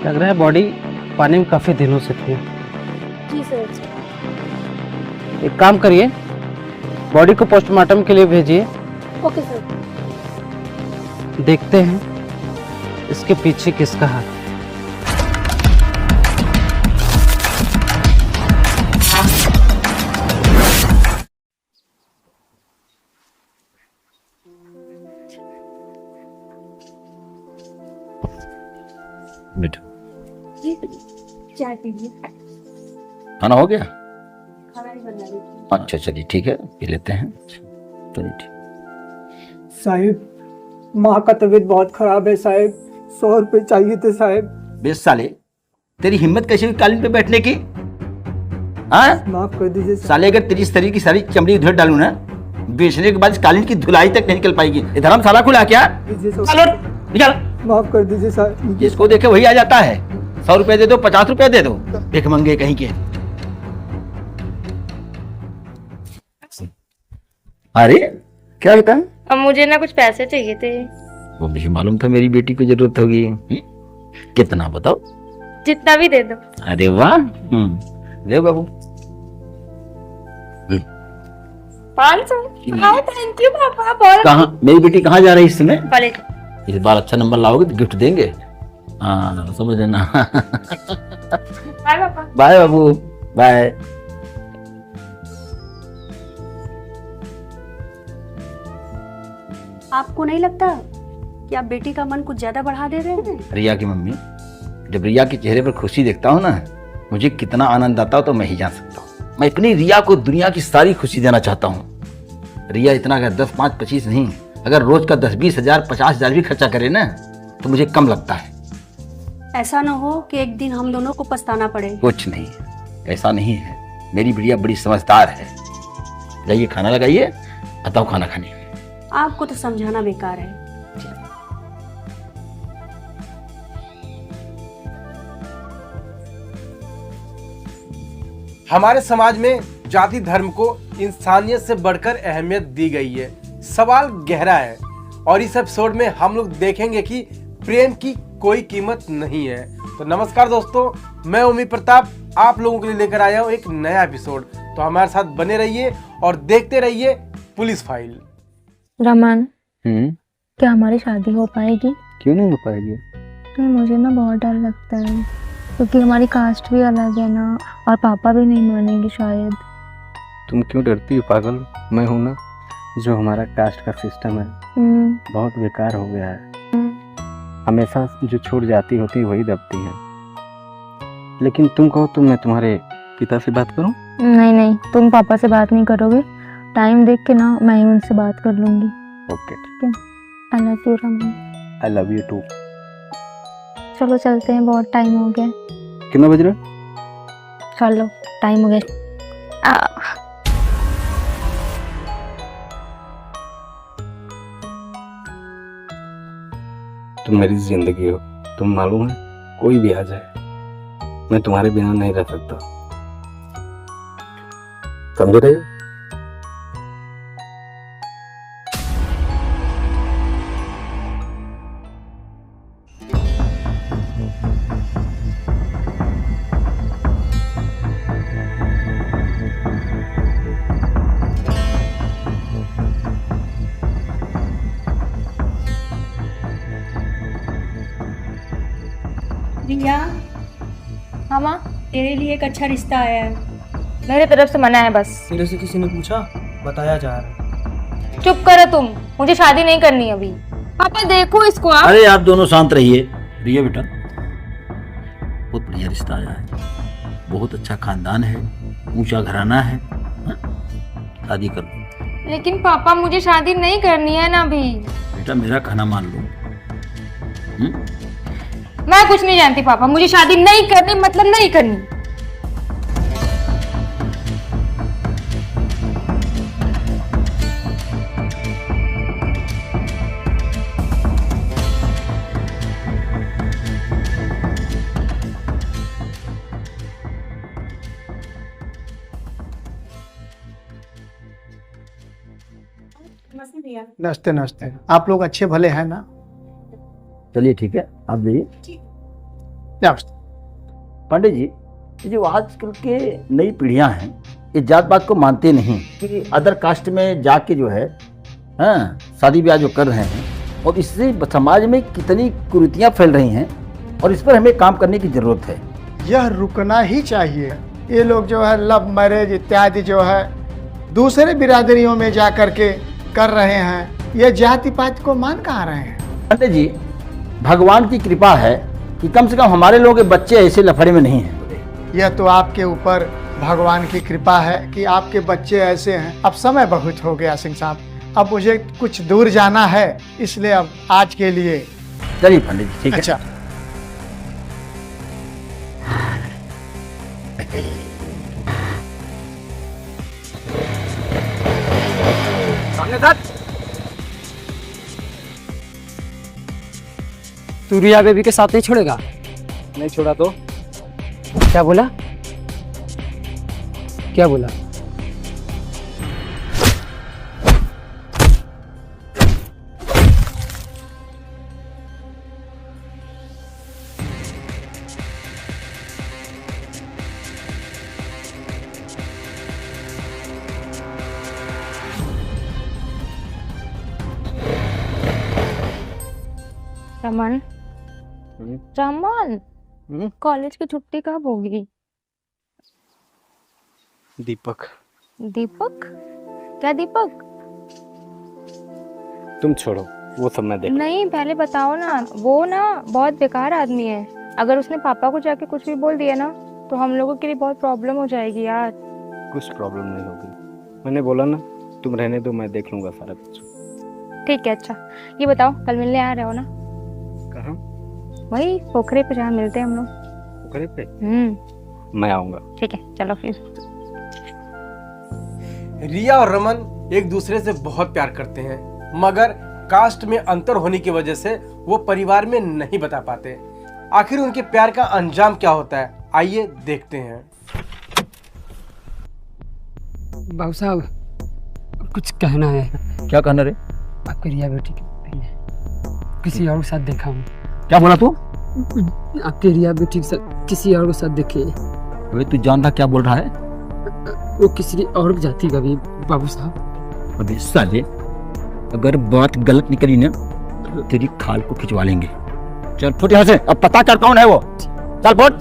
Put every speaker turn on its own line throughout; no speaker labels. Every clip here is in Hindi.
लग रहा है बॉडी पानी में काफी दिनों से थी।
जी सर।
एक काम करिए, बॉडी को पोस्टमार्टम के लिए भेजिए।
Okay sir.
देखते हैं इसके पीछे किसका हाथ।
जी चाय पीजिए।
खाना हो गया?
खाना नहीं बना रही।
अच्छा चलिए ठीक है, पी लेते हैं। चलिए ठीक।
साहिब, माँ का तबीयत बहुत खराब है साहिब, 100 रुपए चाहिए थे साहिब।
बेस साले, तेरी हिम्मत कैसे हुई कालीन पे बैठने की? हाँ
माफ कर दीजिए
साले, अगर तेरी शरीर की सारी चमड़ी उधर डालू ना, बेचने के बाद इस कालीन की धुलाई तक नहीं निकल पाएगी। इधर हम साला खुला क्या? निकल।
माफ कर दीजिए साहिब।
जिसको देखे वही आ जाता है। 100 रुपए दे दो, 50 रुपए दे दो, भिख मंगे कहीं के। अरे क्या होता है?
अब मुझे ना कुछ पैसे चाहिए थे।
वो मुझे मालूम था मेरी बेटी को जरूरत होगी। कितना बताओ?
जितना भी दे दो।
अरे वाह, ले बाबू।
500। थैंक यू पापा। बहुत
कहाँ मेरी बेटी कहाँ जा रही है इस समय?
कॉलेज।
इस बार अच्छा नंबर लाओगे तो गिफ्ट देंगे। हाँ समझ लेना।
बाय पापा।
बाय बाबू, बाय।
आपको नहीं लगता कि आप बेटी का मन कुछ ज्यादा बढ़ा दे रहे हैं?
रिया की मम्मी, जब रिया के चेहरे पर खुशी देखता हूँ ना, मुझे कितना आनंद आता हो तो मैं ही जान सकता हूँ। मैं अपनी रिया को दुनिया की सारी खुशी देना चाहता हूँ। रिया इतना अगर 10, 5, 25 नहीं, अगर रोज का 10, 20 हजार, 50 हजार भी खर्चा करे ना, तो मुझे कम लगता है।
ऐसा ना हो कि एक दिन हम दोनों को पछताना पड़े।
कुछ नहीं, ऐसा नहीं है। मेरी बिटिया बड़ी समझदार है। जाइए खाना लगाइए, आता हूँ खाना खाने।
आपको तो समझाना बेकार है।
हमारे समाज में जाति धर्म को इंसानियत से बढ़कर अहमियत दी गई है। सवाल गहरा है और इस एपिसोड में हम लोग देखेंगे कि प्रेम की कोई कीमत नहीं है। तो नमस्कार दोस्तों, मैं उम्मीद प्रताप आप लोगों के लिए लेकर आया हूँ एक नया एपिसोड। तो हमारे साथ बने रहिए और देखते रहिए पुलिस फाइल।
रमन, क्या हमारी शादी हो पाएगी?
क्यों नहीं हो पाएगी?
नहीं, मुझे ना बहुत डर लगता है क्योंकि हमारी कास्ट भी अलग है ना, और पापा भी नहीं मानेंगे शायद।
तुम क्यों डरती हो पागल? मैं हूं ना। जो हमारा कास्ट का सिस्टम है बहुत बेकार हो गया है। हमेशा जो छूट जाती होती है वही दबती है। लेकिन तुम कहो तो मैं तुम्हारे पिता से बात करूं?
नहीं नहीं, तुम पापा से बात नहीं करोगे। टाइम देख के ना मैं ही उनसे बात कर लूंगी।
ओके
ठीक है। I love you Raman.
I love you too.
चलो चलते हैं, बहुत टाइम हो गया।
कितना बज रहा है?
चलो टाइम हो गया।
तुम मेरी जिंदगी हो। तुम मालूम है, कोई भी आ जाए मैं तुम्हारे बिना नहीं रह सकता। समझ रहे हो?
रिया, हाँ माँ, तेरे लिए एक अच्छा रिश्ता आया है। मेरे तरफ से मना है बस।
तेरे से किसी ने पूछा? बताया जा रहा है।
चुप करो तुम, मुझे शादी नहीं करनी अभी। पापा देखो इसको आप।
अरे आप दोनों शांत रहिए। रिया बेटा, बहुत बढ़िया रिश्ता आया है, बहुत अच्छा खानदान है, ऊंचा घराना है। शादी कर लो।
लेकिन पापा मुझे शादी नहीं करनी है ना अभी।
बेटा मेरा कहना मान लो।
मैं कुछ नहीं जानती पापा, मुझे शादी नहीं करनी मतलब नहीं करनी।
नमस्ते नमस्ते। आप लोग अच्छे भले हैं ना?
चलिए ठीक है, आप जाइए। पंडित जी, ये जो आजकल के नई पीढ़ियां हैं, ये जात पात को मानते नहीं कि अदर कास्ट में जाके जो है हाँ शादी ब्याह जो कर रहे हैं, और इससे समाज में कितनी कुरीतियां फैल रही हैं, और इस पर हमें काम करने की जरूरत है।
यह रुकना ही चाहिए। ये लोग जो है लव मैरिज इत्यादि जो है दूसरे बिरादरियों में जा करके कर रहे हैं, ये जाति पात को मान कहाँ रहे हैं।
पंडित जी, भगवान की कृपा है कि कम से कम हमारे लोगों के बच्चे ऐसे लफड़े में नहीं हैं।
यह तो आपके ऊपर भगवान की कृपा है कि आपके बच्चे ऐसे हैं। अब समय बहुत हो गया सिंह साहब, अब मुझे कुछ दूर जाना है, इसलिए अब आज के लिए
चलिए पंडित जी, ठीक है।
अच्छा,
तू रिया बेबी के साथ नहीं छोड़ेगा?
नहीं छोड़ा तो
क्या बोला? क्या बोला?
रमन, रमन, कॉलेज की छुट्टी कब होगी?
दीपक,
दीपक? क्या दीपक?
तुम छोड़ो, वो सब मैं देख।
नहीं, पहले बताओ ना। वो ना बहुत बेकार आदमी है। अगर उसने पापा को जाके कुछ भी बोल दिया ना तो हम लोगों के लिए बहुत प्रॉब्लम हो जाएगी यार।
कुछ प्रॉब्लम नहीं होगी, मैंने बोला ना, तुम रहने दो, मैं देख लूंगा सारा कुछ।
ठीक है। अच्छा ये बताओ, कल मिलने आ रहे हो ना?
कहाँ?
वही पोखरे पे जहाँ मिलते हैं हम लोग।
पोखरे पे? मैं आऊंगा।
ठीक है, चलो फिर।
रिया और रमन एक दूसरे से बहुत प्यार करते हैं, मगर कास्ट में अंतर होने की वजह से वो परिवार में नहीं बता पाते। आखिर उनके प्यार का अंजाम क्या होता है, आइए देखते हैं।
बाबू साहब, कुछ कहना है।
क्या कहना रे?
आपकी रिया बेटी किसी और के साथ देखा हूँ।
क्या बोला तू?
आपकी रिया बेटी के साथ किसी और के साथ देखे।
अबे तू जानता क्या बोल रहा है?
वो किसी और की जाति का भी बाबू साहब।
अबे साले, अगर बात गलत निकली ना तेरी खाल को खिंचवा लेंगे। चल फुट यहाँ से, अब पता चल कौन है वो। चल फुट।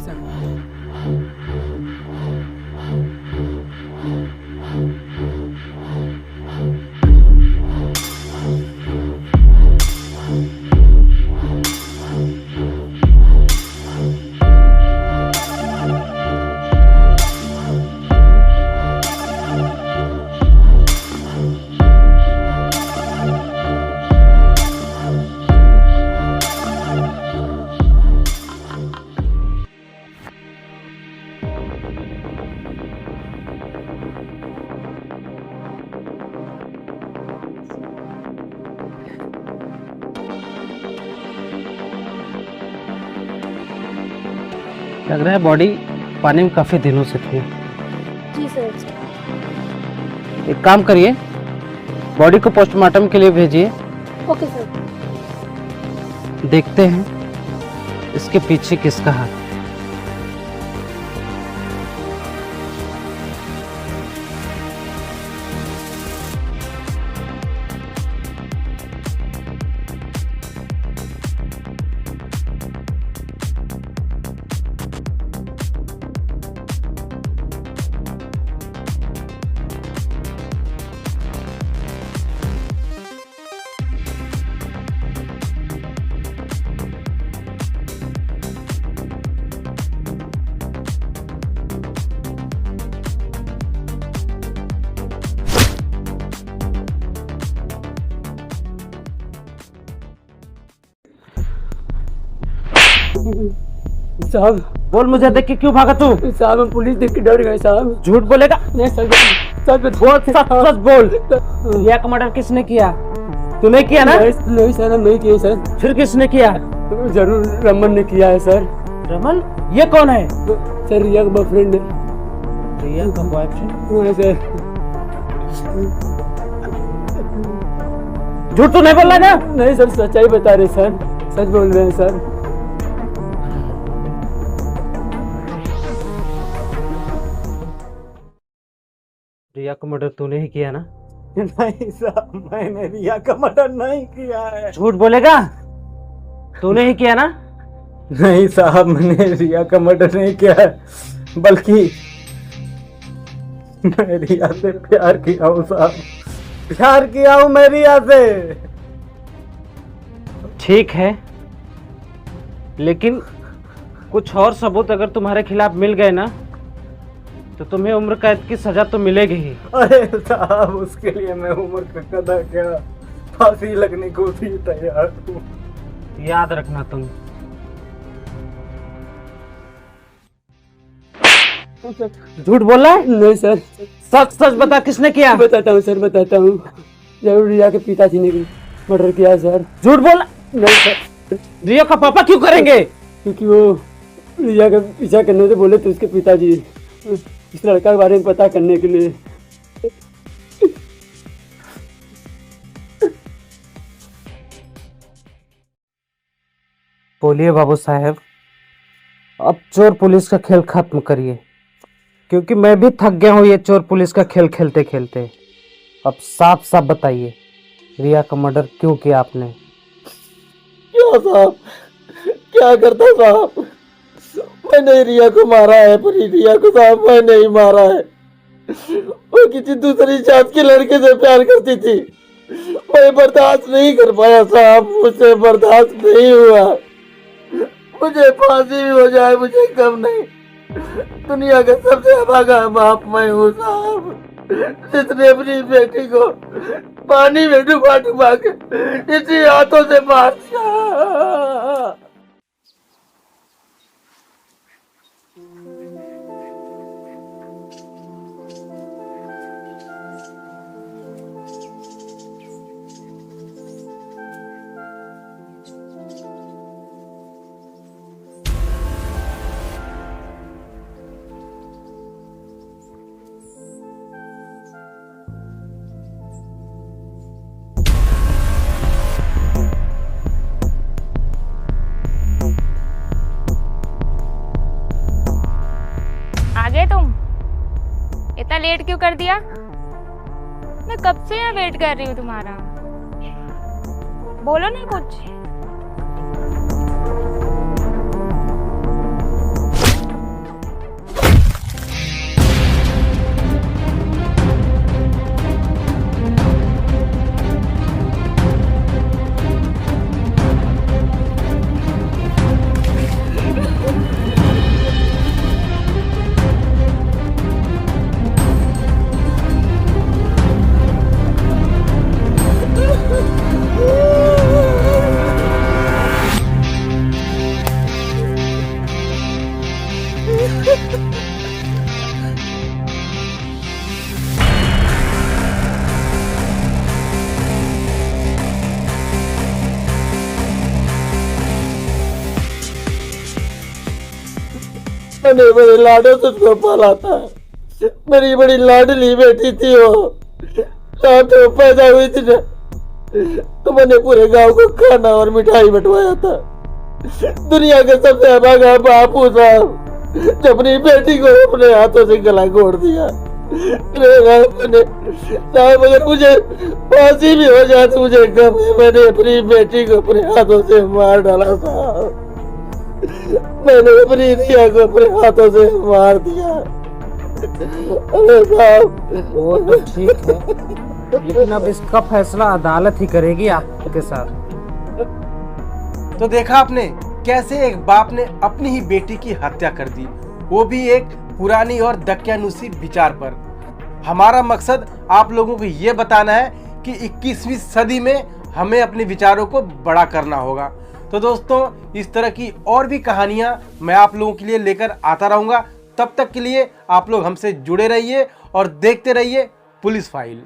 लग रहा है बॉडी पानी में काफी दिनों से थी।
जी सर।
एक काम करिए, बॉडी को पोस्टमार्टम के लिए भेजिए।
Okay sir.
देखते हैं इसके पीछे किसका हाथ।
साहब,
बोल, मुझे देख के क्यों भागा तू?
साहब हम पुलिस देख के डर गए साहब।
झूठ बोलेगा?
नहीं सर, सच
बोल, सच बोल। रिया का मर्डर किसने किया? तूने किया ना?
नहीं सर, हम नहीं किए सर।
फिर किसने किया?
जरूर रमन ने किया है सर।
रमन? ये कौन है?
सर रिया का बॉयफ्रेंड है।
रिया का बॉयफ्रेंड?
हाँ सर।
झूठ तो नहीं बोल रहा ना?
नहीं सर, सच्चाई बता रहे सर, सच बोल रहे हैं सर। रिया का मर्डर तूने ही किया ना?
नहीं साहब, मैंने रिया का मर्डर नहीं किया है।
झूठ बोलेगा? तूने ही किया ना?
नहीं साहब, मैंने रिया का मर्डर नहीं किया है, बल्कि मैं रिया से प्यार किया हूँ साहब, प्यार किया हूँ मैं रिया से।
ठीक है, लेकिन कुछ और सबूत अगर तुम्हारे खिलाफ मिल गए ना तो तुम्हें उम्र कैद की सजा तो मिलेगी ही।
अरे साहब, उसके लिए मैं उम्र का कदर क्या, फांसी लगने को भी तैयार हूँ।
याद रखना तुम। झूठ बोल रहा है?
नहीं सर,
सच सच बता, किसने किया?
बताता हूँ सर, बताता हूँ। जरूर रिया के पिताजी ने मर्डर किया सर।
झूठ बोल।
नहीं सर,
रिया का पापा क्यों करेंगे?
क्योंकि वो रिया का पीछा करने से बोले तो उसके पिताजी इस लड़का के बारे में पता करने के लिए।
बोलिए बाबू साहब, अब चोर पुलिस का खेल खत्म करिए, क्योंकि मैं भी थक गया हूँ ये चोर पुलिस का खेल खेलते खेलते। अब साफ साफ बताइए, रिया का मर्डर क्यों किया आपने?
क्या साहब, क्या करता साहब? मैंने रिया को मारा है, पर रिया को साहब मैं नहीं मारा है। वो किसी दूसरी जात के लड़के से प्यार करती थी, मैं बर्दाश्त नहीं कर पाया साहब, मुझसे बर्दाश्त नहीं हुआ। मुझे फांसी भी हो जाए मुझे कम नहीं। दुनिया का सबसे अभागा बाप मैं हूँ साहब, जिसने अपनी बेटी को पानी में डुबा डुबा के इसी हाथों से मार दिया।
आगे तुम इतना लेट क्यों कर दिया? मैं कब से यहाँ वेट कर रही हूँ तुम्हारा। बोलो ना कुछ।
मैंने बड़े लाडों से उसको पाला था, मेरी बड़ी लाडली बेटी थी वो। रात को पैदा हुई थी ना, तो मैंने पूरे गांव को खाना और मिठाई बंटवाया था। दुनिया के सबसे अभागा बापू साहब, जब अपनी बेटी को अपने हाथों से गला घोट दिया। मैंने साहब, अगर मुझे फांसी भी हो जाए तो मुझे गम है, मैंने अपनी बेटी को अपने हाथों से मार डाला साहब। मैंने अपनी रिया को अपने हाथों से मार दिया। अरे साहब,
वो तो ठीक है, लेकिन अब इसका फैसला अदालत ही करेगी आपके साथ।
तो देखा आपने कैसे एक बाप ने अपनी ही बेटी की हत्या कर दी, वो भी एक पुरानी और दकियानुसी विचार पर। हमारा मकसद आप लोगों को ये बताना है कि 21वीं सदी में हमें अपने विचारों को बड़ा करना होगा। तो दोस्तों, इस तरह की और भी कहानियां मैं आप लोगों के लिए लेकर आता रहूंगा। तब तक के लिए आप लोग हमसे जुड़े रहिए और देखते रहिए पुलिस फाइल।